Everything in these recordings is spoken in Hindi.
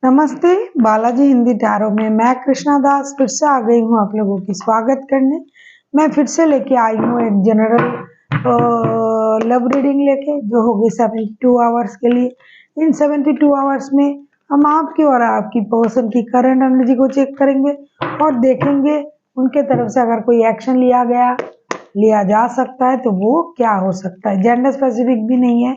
नमस्ते, बालाजी हिंदी टैरो में मैं कृष्णा दास फिर से आ गई हूँ आप लोगों की स्वागत करने। मैं फिर से लेके आई हूँ एक जनरल लव रीडिंग लेके, जो होगी 72 आवर्स के लिए। इन 72 आवर्स में हम आपकी और आपकी पर्सन की करंट एनर्जी को चेक करेंगे और देखेंगे उनके तरफ से अगर कोई एक्शन लिया जा सकता है तो वो क्या हो सकता है। जेंडर स्पेसिफिक भी नहीं है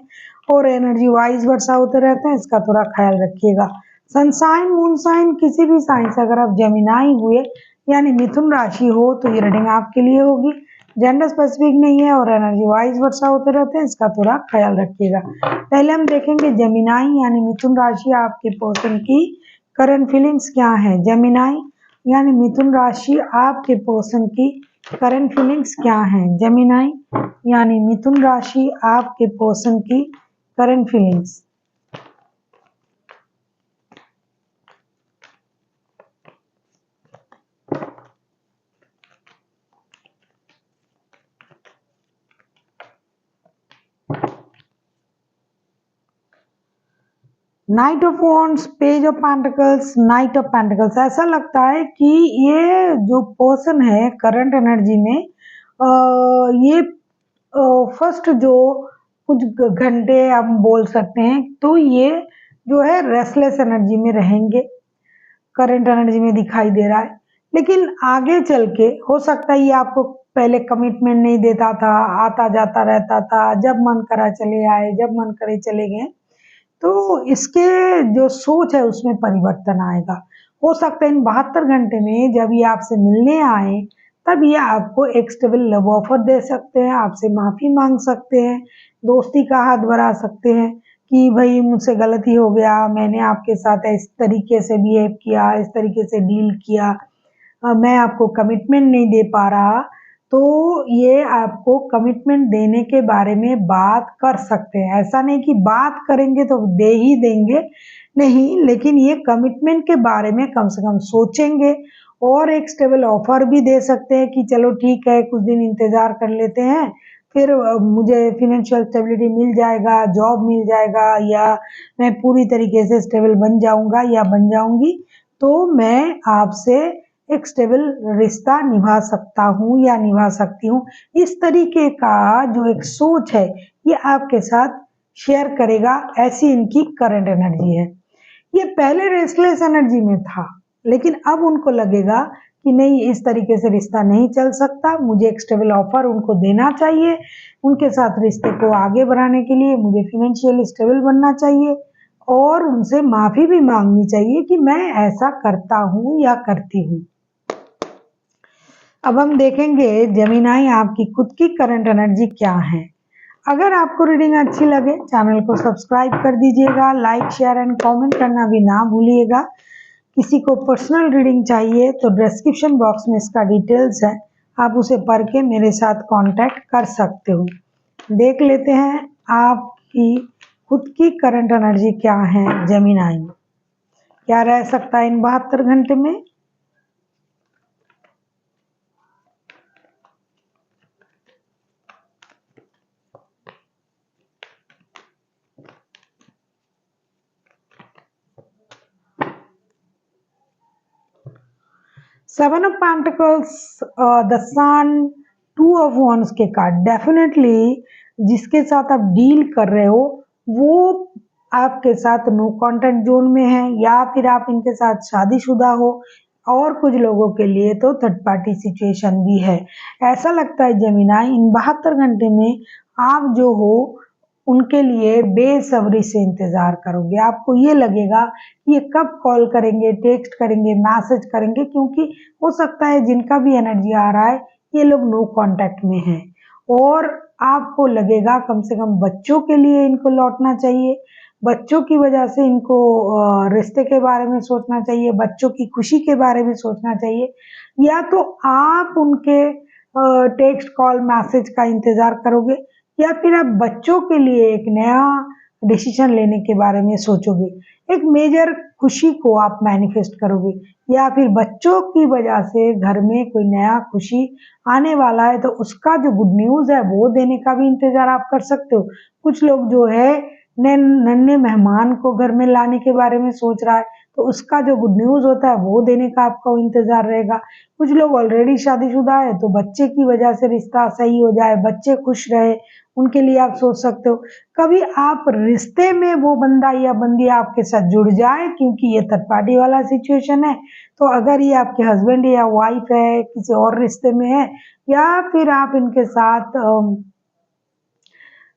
और एनर्जी वाइज वर्षा होते रहते हैं, इसका थोड़ा ख्याल रखिएगा। सनसाइन मून साइन किसी भी साइन से अगर आप जेमिनाई हुए यानी मिथुन राशि हो तो ये रीडिंग आपके लिए होगी। जेंडर स्पेसिफिक नहीं है और एनर्जी वाइज वर्षा होते रहते हैं, इसका थोड़ा ख्याल रखिएगा। पहले हम देखेंगे जेमिनाई यानी मिथुन राशि आपके पर्सन की करंट फीलिंग्स क्या है। जेमिनाई यानी मिथुन राशि आपके पर्सन की करंट फीलिंग्स क्या है। जेमिनाई यानी मिथुन राशि आपके पर्सन की current feelings. Night of wands, page of pentacles, night of pentacles. ऐसा लगता है कि ये जो पर्सन है करंट एनर्जी में ये फर्स्ट जो कुछ घंटे हम बोल सकते हैं तो ये जो है रेस्टलेस एनर्जी में रहेंगे, करंट एनर्जी में दिखाई दे रहा है। लेकिन आगे चल के हो सकता है ये आपको पहले कमिटमेंट नहीं देता था, आता जाता रहता था, जब मन करा चले आए, जब मन करे चले गए। तो इसके जो सोच है उसमें परिवर्तन आएगा। हो सकता है इन 72 घंटे में जब ये आपसे मिलने आए तब ये आपको एक स्टेबल लव ऑफर दे सकते हैं, आपसे माफ़ी मांग सकते हैं, दोस्ती का हाथ बढ़ा सकते हैं कि भाई मुझसे गलती हो गया, मैंने आपके साथ इस तरीके से बिहेव किया, इस तरीके से डील किया, मैं आपको कमिटमेंट नहीं दे पा रहा। तो ये आपको कमिटमेंट देने के बारे में बात कर सकते हैं। ऐसा नहीं कि बात करेंगे तो दे ही देंगे, नहीं, लेकिन ये कमिटमेंट के बारे में कम से कम सोचेंगे और एक स्टेबल ऑफर भी दे सकते हैं कि चलो ठीक है, कुछ दिन इंतज़ार कर लेते हैं, फिर मुझे फिनेंशियल स्टेबिलिटी मिल जाएगा, जॉब मिल जाएगा या मैं पूरी तरीके से स्टेबल बन जाऊँगा या बन जाऊँगी, तो मैं आपसे एक स्टेबल रिश्ता निभा सकता हूँ या निभा सकती हूँ। इस तरीके का जो एक सोच है ये आपके साथ शेयर करेगा, ऐसी इनकी करंट एनर्जी है। ये पहले रेस्टलेस एनर्जी में था लेकिन अब उनको लगेगा कि नहीं, इस तरीके से रिश्ता नहीं चल सकता, मुझे एक स्टेबल ऑफर उनको देना चाहिए। उनके साथ रिश्ते को आगे बढ़ाने के लिए मुझे फिनेंशियली स्टेबल बनना चाहिए और उनसे माफ़ी भी मांगनी चाहिए कि मैं ऐसा करता हूँ या करती हूँ। अब हम देखेंगे जेमिनाई आपकी खुद की करंट एनर्जी क्या है। अगर आपको रीडिंग अच्छी लगे चैनल को सब्सक्राइब कर दीजिएगा, लाइक शेयर एंड कमेंट करना भी ना भूलिएगा। किसी को पर्सनल रीडिंग चाहिए तो डिस्क्रिप्शन बॉक्स में इसका डिटेल्स है, आप उसे पढ़ के मेरे साथ कांटेक्ट कर सकते हो। देख लेते हैं आपकी खुद की करंट एनर्जी क्या है जेमिनाई में, क्या रह सकता है इन 72 घंटे में। 7 of Pentacles, the sun, 2 of wands के कार्ड। डेफिनेटली जिसके साथ आप डील कर रहे हो वो आपके साथ नो कॉन्टैक्ट जोन में है या फिर आप इनके साथ शादीशुदा हो और कुछ लोगों के लिए तो थर्ड पार्टी सिचुएशन भी है। ऐसा लगता है जेमिनाई इन 72 घंटे में आप जो हो उनके लिए बेसब्री से इंतज़ार करोगे। आपको ये लगेगा कि ये कब कॉल करेंगे, टेक्स्ट करेंगे, मैसेज करेंगे, क्योंकि हो सकता है जिनका भी एनर्जी आ रहा है ये लोग नो कांटेक्ट में हैं और आपको लगेगा कम से कम बच्चों के लिए इनको लौटना चाहिए, बच्चों की वजह से इनको रिश्ते के बारे में सोचना चाहिए, बच्चों की खुशी के बारे में सोचना चाहिए, या तो आप उनके टेक्स्ट कॉल मैसेज का इंतज़ार करोगे या फिर आप बच्चों के लिए एक नया डिसीजन लेने के बारे में सोचोगे। एक मेजर खुशी को आप मैनिफेस्ट करोगे या फिर बच्चों की वजह से घर में कोई नया खुशी आने वाला है तो उसका जो गुड न्यूज़ है वो देने का भी इंतज़ार आप कर सकते हो। कुछ लोग जो है नन्हे मेहमान को घर में लाने के बारे में सोच रहा है, तो उसका जो गुड न्यूज़ होता है वो देने का आपका इंतज़ार रहेगा। कुछ लोग ऑलरेडी शादीशुदा है तो बच्चे की वजह से रिश्ता सही हो जाए, बच्चे खुश रहे, उनके लिए आप सोच सकते हो। कभी आप रिश्ते में वो बंदा या बंदी आपके साथ जुड़ जाए, क्योंकि ये थर्ड पार्टी वाला सिचुएशन है। तो अगर ये आपके हस्बैंड या वाइफ है, किसी और रिश्ते में है, या फिर आप इनके साथ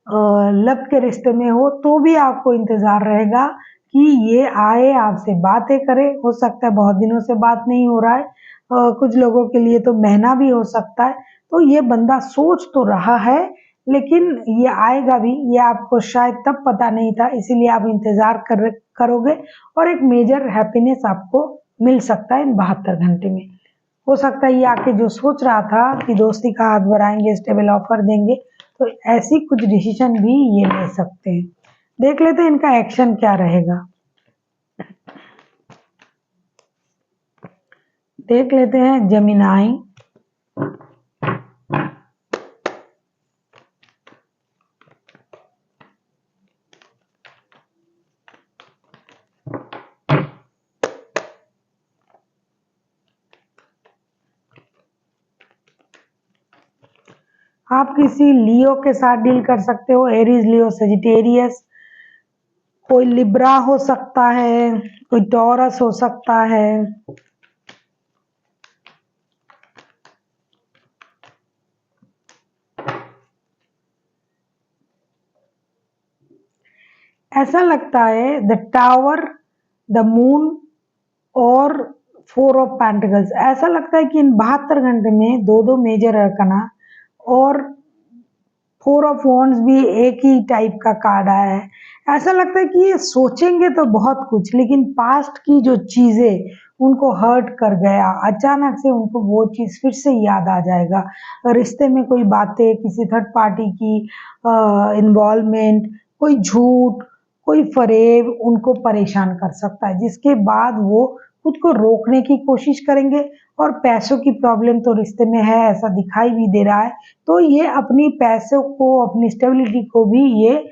लब के रिश्ते में हो, तो भी आपको इंतज़ार रहेगा कि ये आए, आपसे बातें करे। हो सकता है बहुत दिनों से बात नहीं हो रहा है, कुछ लोगों के लिए तो महीना भी हो सकता है। तो ये बंदा सोच तो रहा है, लेकिन ये आएगा भी, ये आपको शायद तब पता नहीं था, इसीलिए आप इंतज़ार करोगे और एक मेजर हैप्पीनेस आपको मिल सकता है इन 72 घंटे में। हो सकता है ये आके जो सोच रहा था कि दोस्ती का हाथ बढ़ाएंगे, स्टेबल ऑफर देंगे, तो ऐसी कुछ डिसीजन भी ये ले सकते हैं। देख लेते हैं इनका एक्शन क्या रहेगा। देख लेते हैं जेमिनी। आप किसी लियो के साथ डील कर सकते हो, एरीज, लियो, सजिटेरियस। कोई लिब्रा हो सकता है, कोई टॉरस हो सकता है। ऐसा लगता है द टावर, द मून और 4 ऑफ पेंटिकल्स। ऐसा लगता है कि इन 72 घंटे में दो मेजर अरकाना और 4 ऑफ वॉन्ड्स भी एक ही टाइप का कार्ड आया है। ऐसा लगता है कि ये सोचेंगे तो बहुत कुछ, लेकिन पास्ट की जो चीजें उनको हर्ट कर गया, अचानक से उनको वो चीज फिर से याद आ जाएगा। रिश्ते में कोई बातें, किसी थर्ड पार्टी की इन्वॉल्वमेंट, कोई झूठ, कोई फरेब उनको परेशान कर सकता है, जिसके बाद वो खुद को रोकने की कोशिश करेंगे। और पैसों की प्रॉब्लम तो रिश्ते में है, ऐसा दिखाई भी दे रहा है। तो ये अपनी पैसों को, अपनी स्टेबिलिटी को भी ये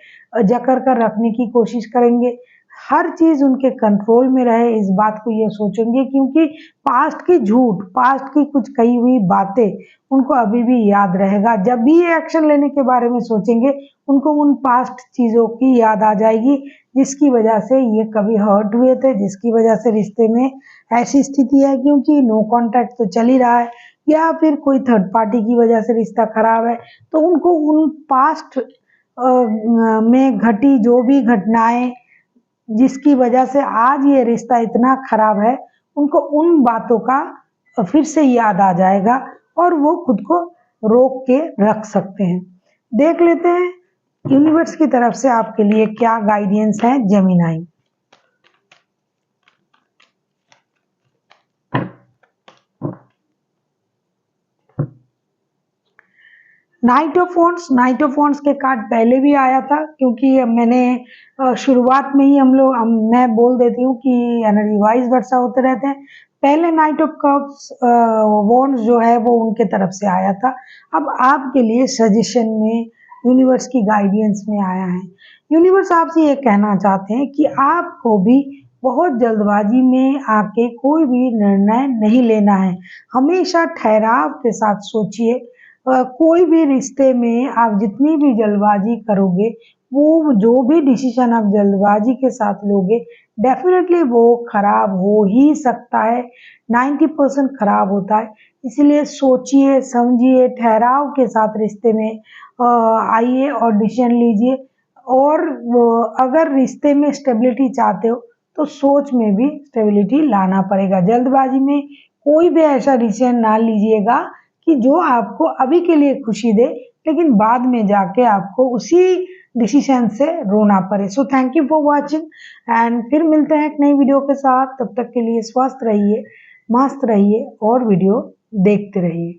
जकड़ कर रखने की कोशिश करेंगे। हर चीज उनके कंट्रोल में रहे, इस बात को ये सोचेंगे, क्योंकि पास्ट की झूठ, पास्ट की कुछ कही हुई बातें उनको अभी भी याद रहेगा। जब भी ये एक्शन लेने के बारे में सोचेंगे, उनको उन पास्ट चीजों की याद आ जाएगी, जिसकी वजह से ये कभी हर्ट हुए थे, जिसकी वजह से रिश्ते में ऐसी स्थिति है, क्योंकि नो कॉन्टैक्ट तो चल ही रहा है, या फिर कोई थर्ड पार्टी की वजह से रिश्ता खराब है। तो उनको उन पास्ट में घटी जो भी घटनाएं, जिसकी वजह से आज ये रिश्ता इतना खराब है, उनको उन बातों का फिर से याद आ जाएगा और वो खुद को रोक के रख सकते हैं। देख लेते हैं यूनिवर्स की तरफ से आपके लिए क्या गाइडेंस है Gemini. Night of wands, night of wands के कार्ड पहले भी आया था, क्योंकि मैंने शुरुआत में ही मैं बोल देती हूँ कि एनर्जी वाइज वर्षा होते रहते हैं। पहले नाइट ऑफ कप्स वॉन्ड्स जो है वो उनके तरफ से आया था। अब आपके लिए सजेशन में यूनिवर्स की गाइडेंस में आया है। यूनिवर्स आपसे ये कहना चाहते हैं कि आपको भी बहुत जल्दबाजी में आके कोई भी निर्णय नहीं लेना है। हमेशा ठहराव के साथ सोचिए। कोई भी रिश्ते में आप जितनी भी जल्दबाजी करोगे, वो जो भी डिसीजन आप जल्दबाजी के साथ लोगे, डेफिनेटली वो खराब हो ही सकता है। 90% खराब होता है। इसलिए सोचिए, समझिए, ठहराव के साथ रिश्ते में आइए और डिसीजन लीजिए। और अगर रिश्ते में स्टेबिलिटी चाहते हो, तो सोच में भी स्टेबिलिटी लाना पड़ेगा। जल्दबाजी में कोई भी ऐसा डिसीजन ना लीजिएगा कि जो आपको अभी के लिए खुशी दे, लेकिन बाद में जाके आपको उसी डिसीजन से रोना पड़े। So thank you for watching, and फिर मिलते हैं एक नई वीडियो के साथ। तब तक के लिए स्वस्थ रहिए, मस्त रहिए और वीडियो देखते रहिए।